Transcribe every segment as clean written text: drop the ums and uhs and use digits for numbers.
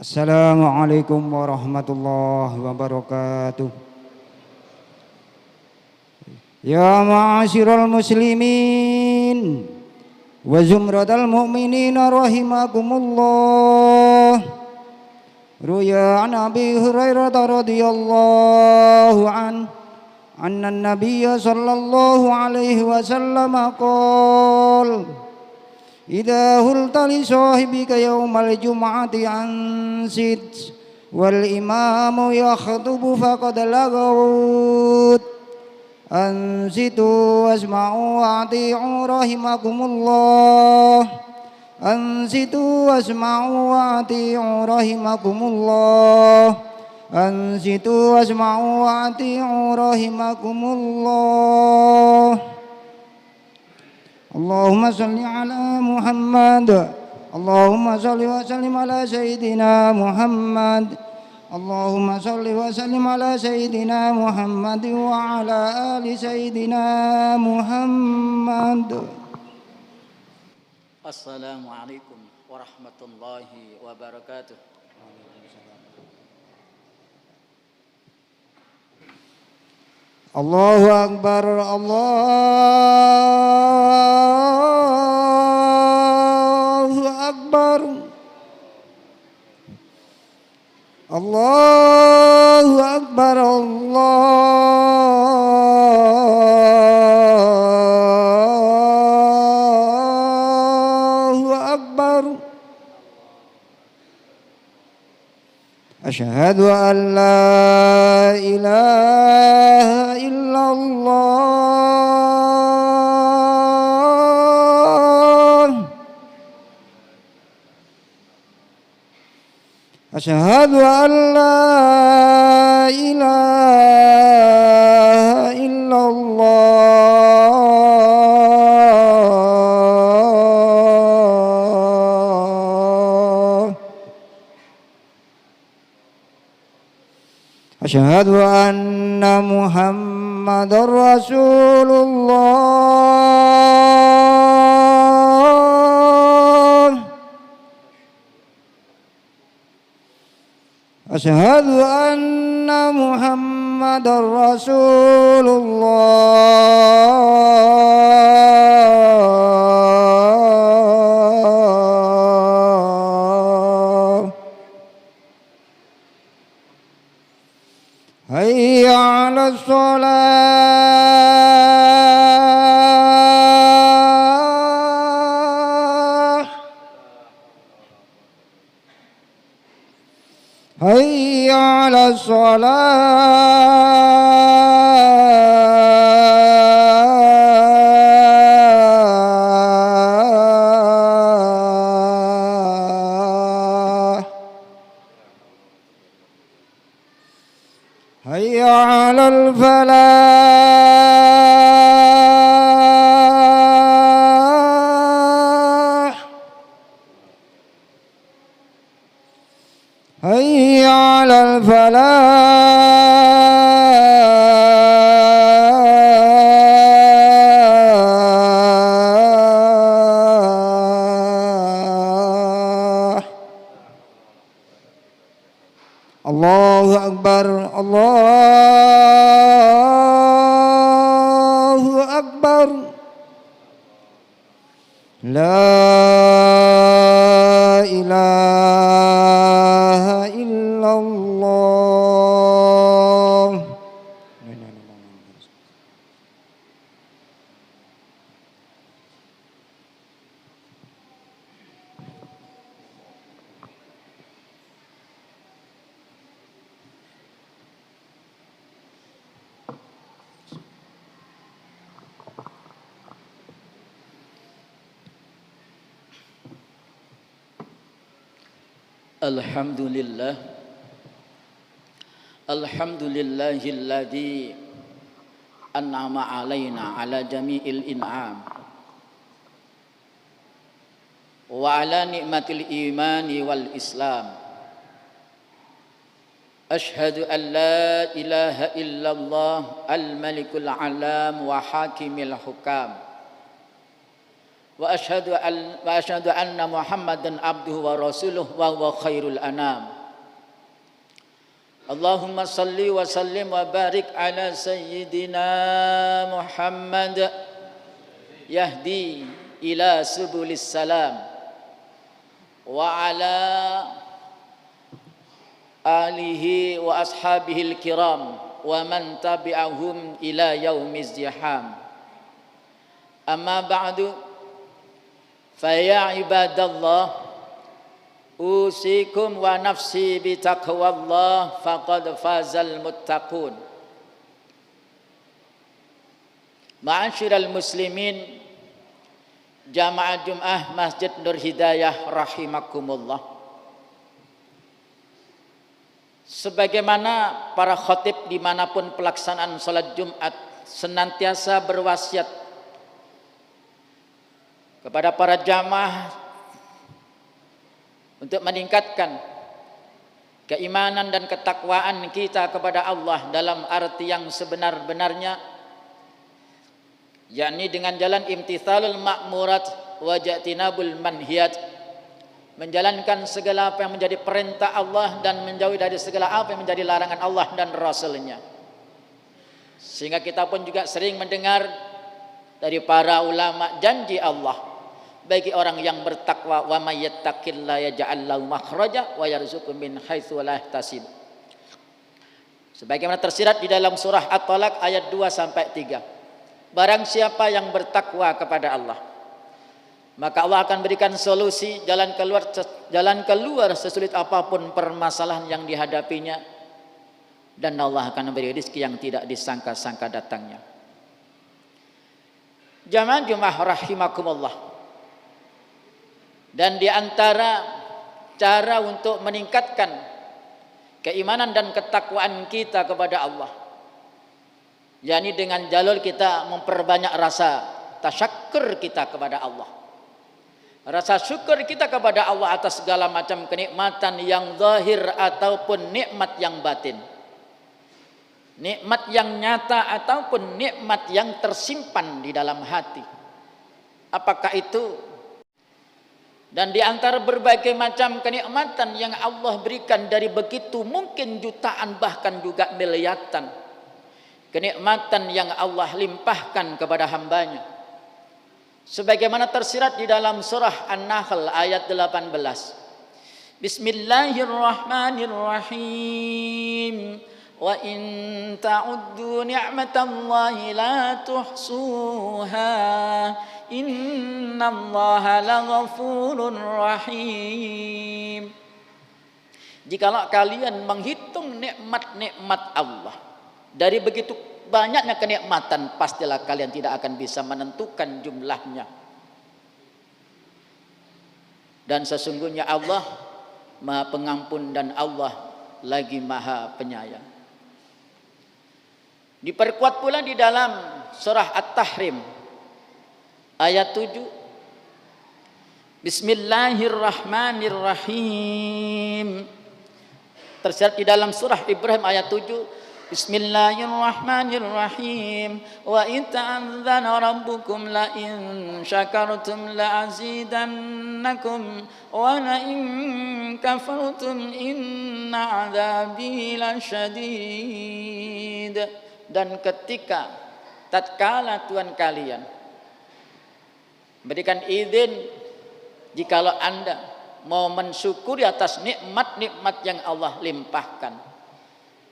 Assalamualaikum warahmatullahi wabarakatuh. Ya ma'asyiral muslimin wa zumratal mu'minina rahimakumullah. Ruya an Abi Hurairah radhiyallahu anna an-nabiyya sallallahu alaihi wasallam qala idza hulta li sahibika yaumal jum'ati ansit wal imamu yakhutubu faqad lagawut ansitu wasma'u wa ati'u rahimakumullah ansitu wasma'u wa ati'u rahimakumullah ansitu wasma'u wa ati'u rahimakumullah. Allahumma salli ala Muhammad. Allahumma salli wa sallim ala Sayyidina Muhammad. Allahumma salli wa sallim ala Sayyidina Muhammad wa ala ali Sayyidina Muhammad. Assalamualaikum warahmatullahi wabarakatuh. Allahu Akbar, Allahu Akbar, Allahu Akbar, Allahu Akbar. Asyhadu an la ilaha illallah. Asyhadu an la ilaha illallah. Asyhadu anna Muhammadar Rasulullah. Asyhadu anna Muhammadar Rasulullah. Hayya 'alas shalah. Hayya 'alas shalah. Hayya 'alal falah. Hayya 'alal falah. Allahu Akbar, Allahu Akbar. La ilaha illallah. Alhamdulillah. Alhamdulillahilladzi an'ama alaina ala jami'il in'am wa ala ni'matil imani wal islam. Ashhadu an la ilaha illallah al-malikul alam wa hakimil hukam. Wa asyhadu anna Muhammadan abduhu wa rasuluhu wa huwa khairul anam. Allahumma salli wa sallim wa barik ala sayyidina Muhammad yahdi ila subulis salam wa ala alihi wa ashabihil kiram wa man tabi'ahum ila yaumiz ziham. Amma ba'du, fa ya ibadallah, usikum wa nafsi bi taqwallah faqad fazal muttaqun. Ma'asyiral muslimin, Jamaah Jum'ah Masjid Nur Hidayah rahimakumullah. Sebagaimana para khatib dimanapun pelaksanaan salat Jumat senantiasa berwasiat kepada para jamaah untuk meningkatkan keimanan dan ketakwaan kita kepada Allah dalam arti yang sebenar-benarnya, yakni dengan jalan imtithalul ma'murat wa jatinabul manhiyat, menjalankan segala apa yang menjadi perintah Allah dan menjauhi dari segala apa yang menjadi larangan Allah dan Rasulnya. Sehingga kita pun juga sering mendengar dari para ulama janji Allah bagi orang yang bertakwa, wa may yattaqillaha yaj'al lahu makhraja wa yarzuqhu min haitsu la yahtasib. Sebagaimana tersirat di dalam surah At-Talaq ayat 2 sampai 3. Barang siapa yang bertakwa kepada Allah, maka Allah akan berikan solusi, jalan keluar sesulit apapun permasalahan yang dihadapinya, dan Allah akan memberi rezeki yang tidak disangka-sangka datangnya. Jamaah Jumat rahimakumullah. Dan di antara cara untuk meningkatkan keimanan dan ketakwaan kita kepada Allah, yakni dengan jalur kita memperbanyak rasa tasyakkur kita kepada Allah, rasa syukur kita kepada Allah atas segala macam kenikmatan yang zahir ataupun nikmat yang batin, nikmat yang nyata ataupun nikmat yang tersimpan di dalam hati. Apakah itu? Dan di antara berbagai macam kenikmatan yang Allah berikan, dari begitu mungkin jutaan bahkan juga miliaran kenikmatan yang Allah limpahkan kepada hambanya. Sebagaimana tersirat di dalam surah An-Nahl ayat 18. Bismillahirrahmanirrahim. Wa in ta'uddu ni'matallahi la tuhsuha. Innallaha laghafurur rahim. Jikalau kalian menghitung nikmat-nikmat Allah, dari begitu banyaknya kenikmatan, pastilah kalian tidak akan bisa menentukan jumlahnya. Dan sesungguhnya Allah Maha Pengampun dan Allah lagi Maha Penyayang. Diperkuat pula di dalam surah At-Tahrim ayat 7. Bismillahirrahmanirrahim. Tersirat di dalam surah Ibrahim ayat 7. Bismillahirrahmanirrahim. Wa in ta'adzana rabbukum la in syakartum la azidannakum wa la in kafartum inna 'adzabi lasyadid. Dan ketika tatkala Tuhan kalian berikan izin, jikalau Anda mau mensyukuri atas nikmat-nikmat yang Allah limpahkan,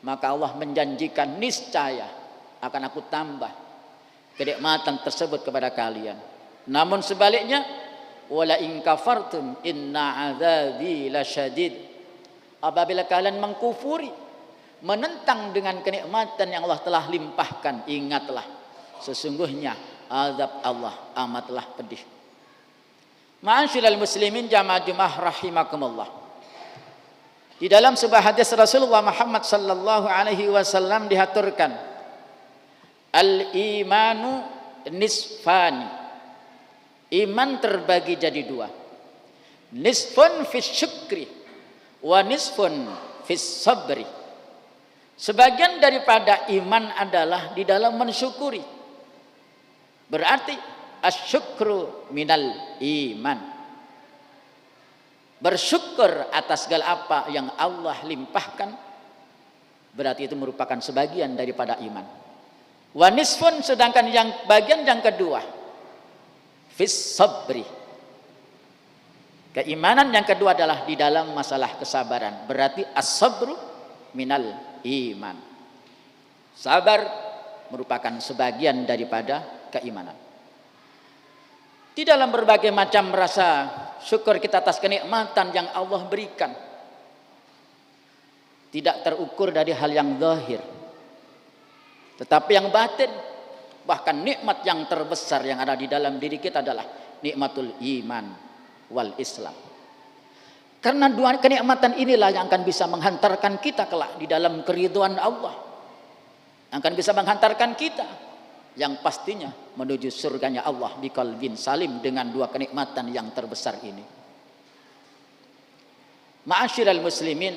maka Allah menjanjikan niscaya akan aku tambah kenikmatan tersebut kepada kalian. Namun sebaliknya, wala in kafartum inna adzabi lasyadid. Apabila kalian mengkufuri, menentang dengan kenikmatan yang Allah telah limpahkan, ingatlah sesungguhnya azab Allah amatlah pedih. Ma'asyiral muslimin jamaah Jumat rahimakumullah. Di dalam sebuah hadis Rasulullah Muhammad sallallahu alaihi wasallam dihaturkan, al-imanu nisfani. Iman terbagi jadi dua. Nisfun fis syukri wa nisfun fis sabri. Sebagian daripada iman adalah di dalam mensyukuri. Berarti asyukru minal iman. Bersyukur atas segala apa yang Allah limpahkan Berarti itu merupakan sebagian daripada iman. Wa nisfun, sedangkan yang bagian yang kedua fis sabri. Keimanan yang kedua adalah di dalam masalah kesabaran. Berarti as-sabru minal iman. Sabar merupakan sebagian daripada keimanan. Di dalam berbagai macam rasa syukur kita atas kenikmatan yang Allah berikan, tidak terukur dari hal yang zahir, tetapi yang batin. Bahkan nikmat yang terbesar yang ada di dalam diri kita adalah nikmatul iman wal Islam. Karena dua kenikmatan inilah yang akan bisa menghantarkan kita kelak di dalam keridhaan Allah, yang akan bisa menghantarkan kita yang pastinya menuju surganya Allah biqalbin salim, dengan dua kenikmatan yang terbesar ini. Ma'asyiral muslimin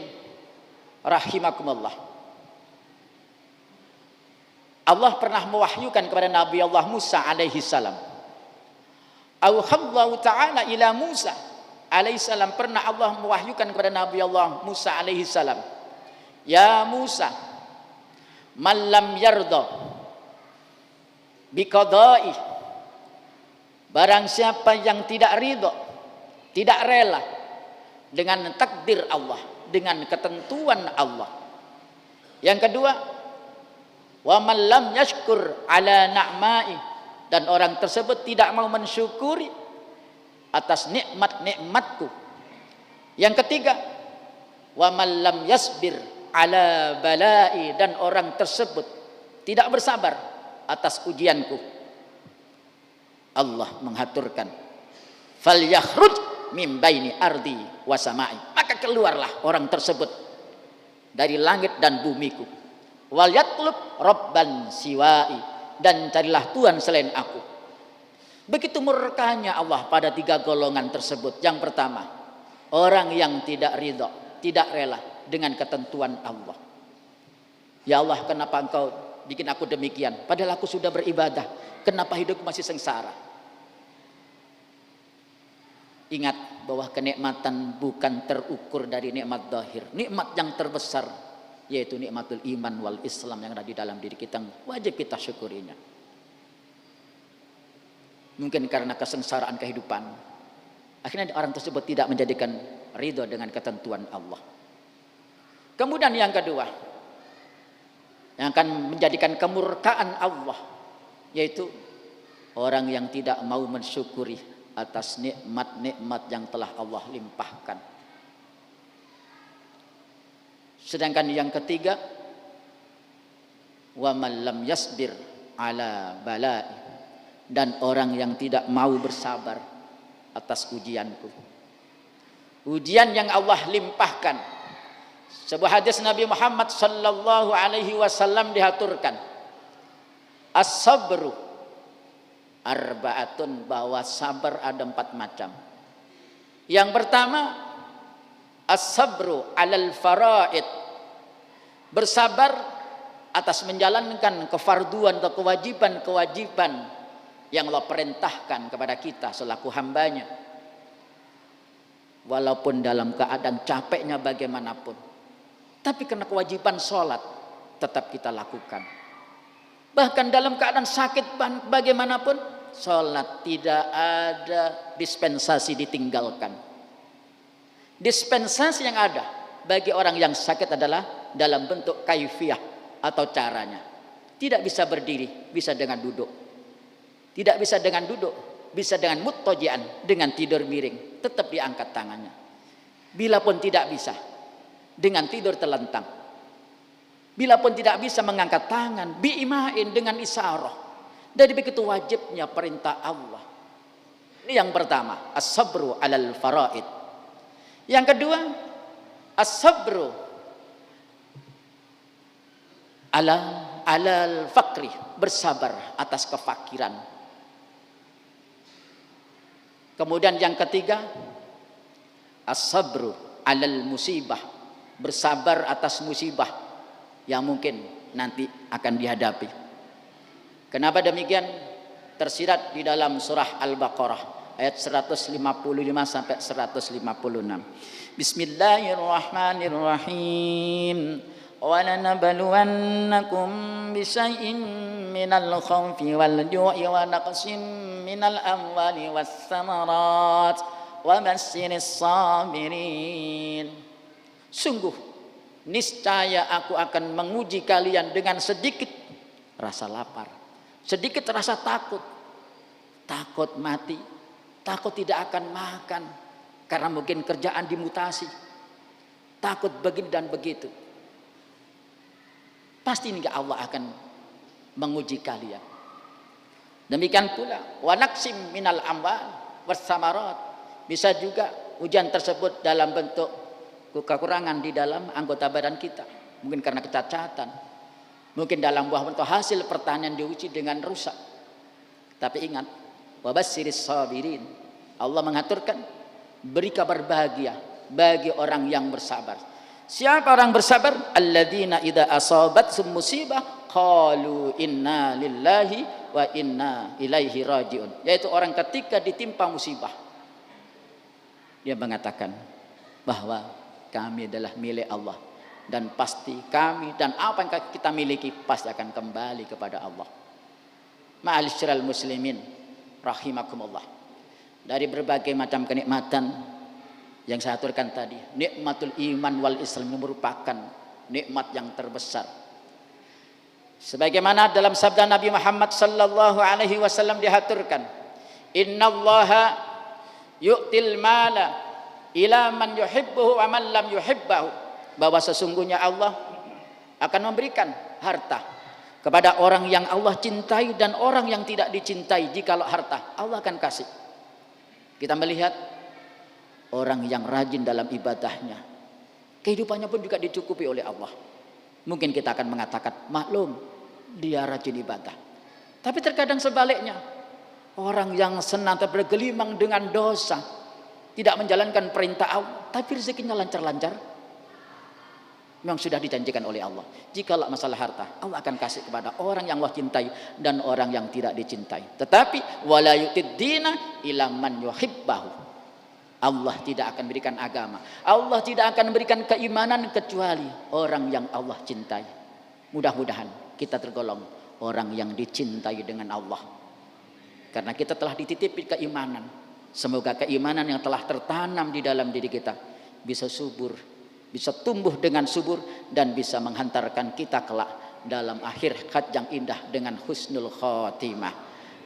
rahimakumullah. Allah pernah mewahyukan kepada Nabi Allah Musa alaihi salam. Auhallahu ta'ala ila Musa alaihi salam, pernah Allah mewahyukan kepada Nabi Allah Musa alaihi salam, ya Musa, man lam yarda biqadai, barang siapa yang tidak ridho, tidak rela dengan takdir Allah, dengan ketentuan Allah. Yang kedua, wa man lam yashkur ala na'mai, dan orang tersebut tidak mau mensyukuri atas nikmat-nikmatku. Yang ketiga, wa man lam yasbir ala balai, dan orang tersebut tidak bersabar atas ujianku. Allah menghaturkan, falyakhruj min baini ardi wa samai, maka keluarlah orang tersebut dari langit dan bumiku, wal yatlub rabban siwai, dan carilah Tuhan selain aku. Begitu murkanya Allah pada tiga golongan tersebut. Yang pertama, orang yang tidak ridho, tidak rela dengan ketentuan Allah. Ya Allah, kenapa engkau bikin aku demikian, padahal aku sudah beribadah, kenapa hidupku masih sengsara? Ingat bahwa kenikmatan bukan terukur dari nikmat zahir. Nikmat yang terbesar yaitu nikmatul iman wal Islam yang ada di dalam diri kita, wajib kita syukurinya. Mungkin karena kesengsaraan kehidupan, akhirnya orang tersebut tidak menjadikan ridho dengan ketentuan Allah. Kemudian yang kedua, yang akan menjadikan kemurkaan Allah, yaitu orang yang tidak mau mensyukuri atas nikmat-nikmat yang telah Allah limpahkan. Sedangkan yang ketiga, wa man lam yasbir ala balai, dan orang yang tidak mau bersabar atas ujianku. Ujian yang Allah limpahkan. Sebuah hadis Nabi Muhammad sallallahu alaihi wasallam dihaturkan, as-sabru arba'atun, bahwa sabar ada 4 macam. Yang pertama, as-sabru alal faraid, bersabar atas menjalankan kefarduan atau kewajiban-kewajiban yang Allah perintahkan kepada kita selaku hambanya, walaupun dalam keadaan capeknya bagaimanapun. Tapi karena kewajiban sholat tetap kita lakukan. Bahkan dalam keadaan sakit bagaimanapun, sholat tidak ada dispensasi ditinggalkan. Dispensasi yang ada bagi orang yang sakit adalah dalam bentuk kaifiyah atau caranya. Tidak bisa berdiri, bisa dengan duduk. Tidak bisa dengan duduk, bisa dengan muttaji'an, dengan tidur miring, tetap diangkat tangannya. Bila pun tidak bisa, dengan tidur telentang. Bila pun tidak bisa mengangkat tangan, bi'imain, dengan isyarah. Dari begitu wajibnya perintah Allah. Ini yang pertama, as-sabru alal faraid. Yang kedua, as-sabru alal fakri, bersabar atas kefakiran. Kemudian yang ketiga, as-sabru alal musibah, bersabar atas musibah yang mungkin nanti akan dihadapi. Kenapa demikian? Tersirat di dalam surah Al-Baqarah ayat 155 sampai 156. Bismillahirrahmanirrahim. wa lanabluwannakum bisyai'in minal khawfi wal ju'i wa naqsin minal amwali was samarat wa basyyiris sabirin. Sungguh niscaya aku akan menguji kalian dengan sedikit rasa lapar, sedikit rasa takut, takut mati, takut tidak akan makan karena mungkin kerjaan dimutasi, takut begini dan begitu. Pasti ini Allah akan menguji kalian. Demikian pula wa naqsim minal amwal was samarat. Bisa juga ujian tersebut dalam bentuk kekurangan di dalam anggota badan kita, mungkin karena kecacatan, mungkin dalam buah bentuk hasil pertanian diuji dengan rusak. Tapi ingat, wabasyiris sabirin, Allah mengaturkan beri kabar bahagia bagi orang yang bersabar. Siapa orang bersabar? Alladzina idza asabatsum musibah qalu inna lillahi wa inna ilaihi rajiun. Yaitu orang ketika ditimpa musibah, dia mengatakan bahwa kami adalah milik Allah dan pasti kami dan apa yang kita miliki pasti akan kembali kepada Allah. Ma'asyiral muslimin rahimakumullah. Dari berbagai macam kenikmatan yang saya aturkan tadi, nikmatul iman wal Islam merupakan nikmat yang terbesar. Sebagaimana dalam sabda Nabi Muhammad sallallahu alaihi wasallam diaturkan, innallaha yu'til mala ila man yuhibbuhu wa man lam yuhibbahu, bahwa sesungguhnya Allah akan memberikan harta kepada orang yang Allah cintai dan orang yang tidak dicintai. Jikalau harta Allah akan kasih. Kita melihat orang yang rajin dalam ibadahnya, kehidupannya pun juga dicukupi oleh Allah. Mungkin kita akan mengatakan, maklum dia rajin ibadah. Tapi terkadang sebaliknya, orang yang senantiasa bergelimang dengan dosa, tidak menjalankan perintah Allah, tapi rezekinya lancar-lancar, memang sudah dijanjikan oleh Allah. Jikalau masalah harta, Allah akan kasih kepada orang yang Allah cintai dan orang yang tidak dicintai. Tetapi wala yu'tid dina ila man yuhibbahu. Allah tidak akan berikan agama, Allah tidak akan berikan keimanan kecuali orang yang Allah cintai. Mudah-mudahan kita tergolong orang yang dicintai dengan Allah, karena kita telah dititipi keimanan. Semoga keimanan yang telah tertanam di dalam diri kita bisa subur, bisa tumbuh dengan subur, dan bisa menghantarkan kita kelak dalam akhir khat yang indah dengan husnul khotimah,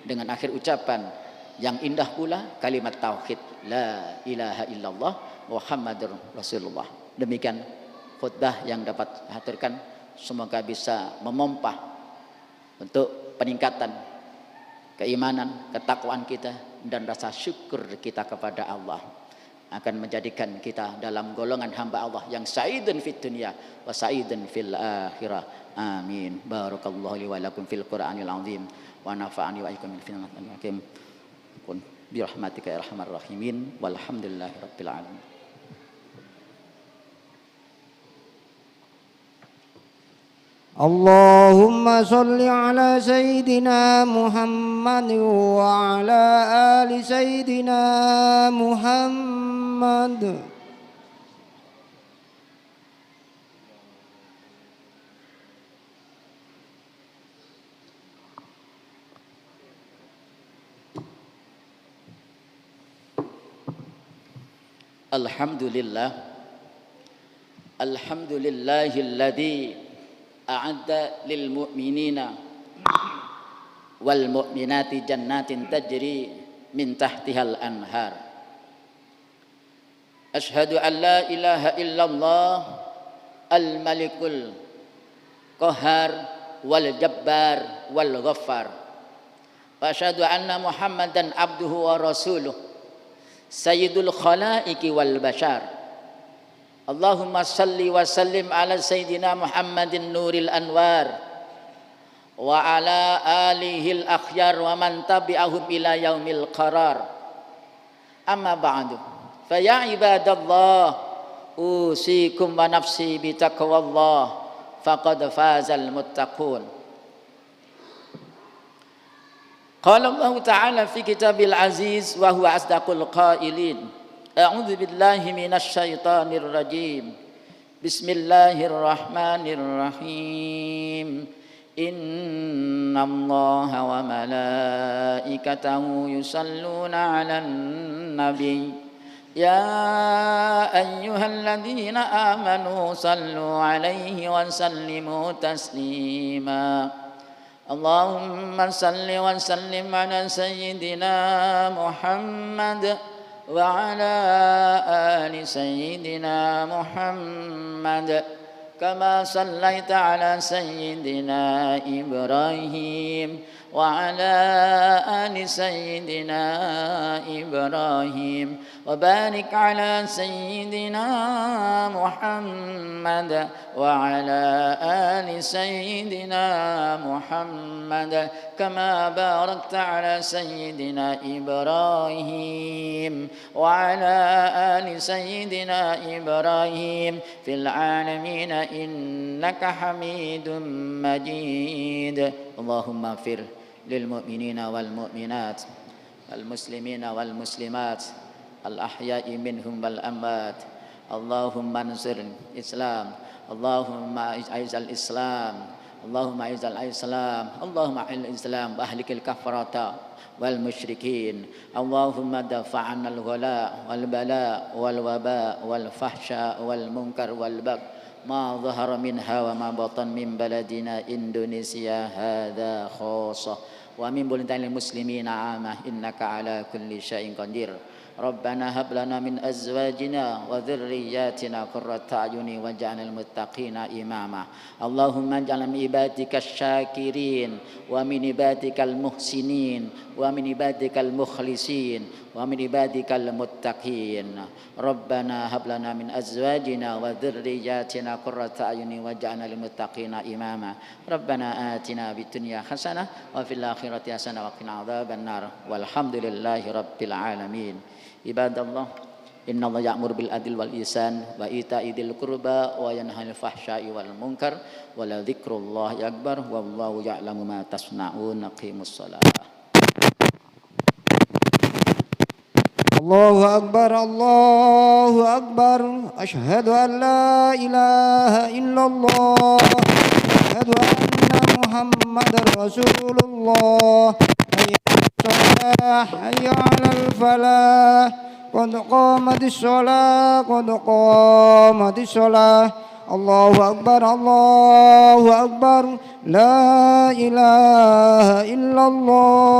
dengan akhir ucapan yang indah pula kalimat tauhid la ilaha illallah Muhammadur Rasulullah. Demikian khutbah yang dapat haturkan, semoga bisa memompah untuk peningkatan keimanan, ketakwaan kita dan rasa syukur kita kepada Allah, akan menjadikan kita dalam golongan hamba Allah yang sa'idun fid dunya wa sa'idun fil akhirah. Amin. Barakallahu li wa lakum fil Qur'anil azim wa nafa'ani wa iyyakum bil hakim. Kun bi rahmatika ya arhamar rahimin walhamdulillahi rabbil alamin. Allahumma salli ala Sayyidina Muhammad wa ala ali Sayyidina Muhammad. Alhamdulillah, alhamdulillahilladzi a'adda lil mu'minina wal mu'minati jannatin tajri min tahtihal anhar. Ashhadu an la ilaha illallah al malikul qahhar wal jabbar wal ghaffar. Wa ashhadu anna Muhammadan abduhu wa rasuluh sayyidul khalaiqi wal bashar. Allahumma salli wa sallim ala sayyidina Muhammadin nuril anwar wa ala alihil akhyar wa man tabi'ahum ila yaumil qarar. Amma ba'du, fa ya ibadallah usikum wa nafsi bi taqwallah faqad fazal muttaqun. Qala Allah Ta'ala fi kitabil aziz wa huwa asdaqul qailin. A'udzu billahi minasy syaithanir rajim. Bismillahirrahmanirrahim. Innallaha wa malaikatahu yusalluna 'alan nabi. Ya ayyuhalladzina amanu sallu 'alaihi wa sallimu taslima. Allahumma salli wa sallim 'ala sayyidina Muhammad wa 'ala ali sayyidina Muhammad. كما صليت على سيدنا إبراهيم وعلى آل سيدنا إبراهيم وبارك على سيدنا محمد وعلى آل سيدنا محمد كما باركت على سيدنا إبراهيم وعلى آل سيدنا إبراهيم في العالمين إنك حميد مجيد. اللهم اغفر للمؤمنين والمؤمنات والمسلمين والمسلمات الأحياء منهم والأموات. اللهم انصر الإسلام. اللهم أعز الإسلام. اللهم أعز الإسلام. اللهم أعز الإسلام وأهلك الكفرة والمشركين. اللهم دفع عنا الغلاء والبلاء والوباء والفحشاء والمنكر والبغي ما ظهر منها وما بطن من بلدنا إندونيسيا هذا خاصة ومن بلدان المسلمين عامة إنك على كل شيء قدير. ربنا هب لنا من أزواجنا وذرياتنا قرة أعين واجعلنا للمتقين إماما. اللهم اجعل من عبادك الشاكرين ومن عبادك المحسنين ومن عبادك المخلصين ومن عبادك المتقين. ربنا هب لنا من أزواجنا وذرياتنا قرة أعين واجعلنا للمتقين إماما. ربنا آتنا في الدنيا حسنة وفي الآخرة حسنة وقنا عذاب النار والحمد لله رب العالمين. Ibadallah, innallaha ya'muru bil adli wal ihsan wa ita'i dzil qurba wa yanha 'anil fahsya'i wal munkar wa la dzikrullahi akbar wallahu ya'lamu ma tasna'un. Aqimus shalah. Allahu akbar, Allahu akbar. Asyhadu an la ilaha illallah. Asyhadu anna Muhammadar Rasulullah. حي على الفلاح قد قامت الصلاة قد قامت الصلاة. الله أكبر الله أكبر لا إله إلا الله.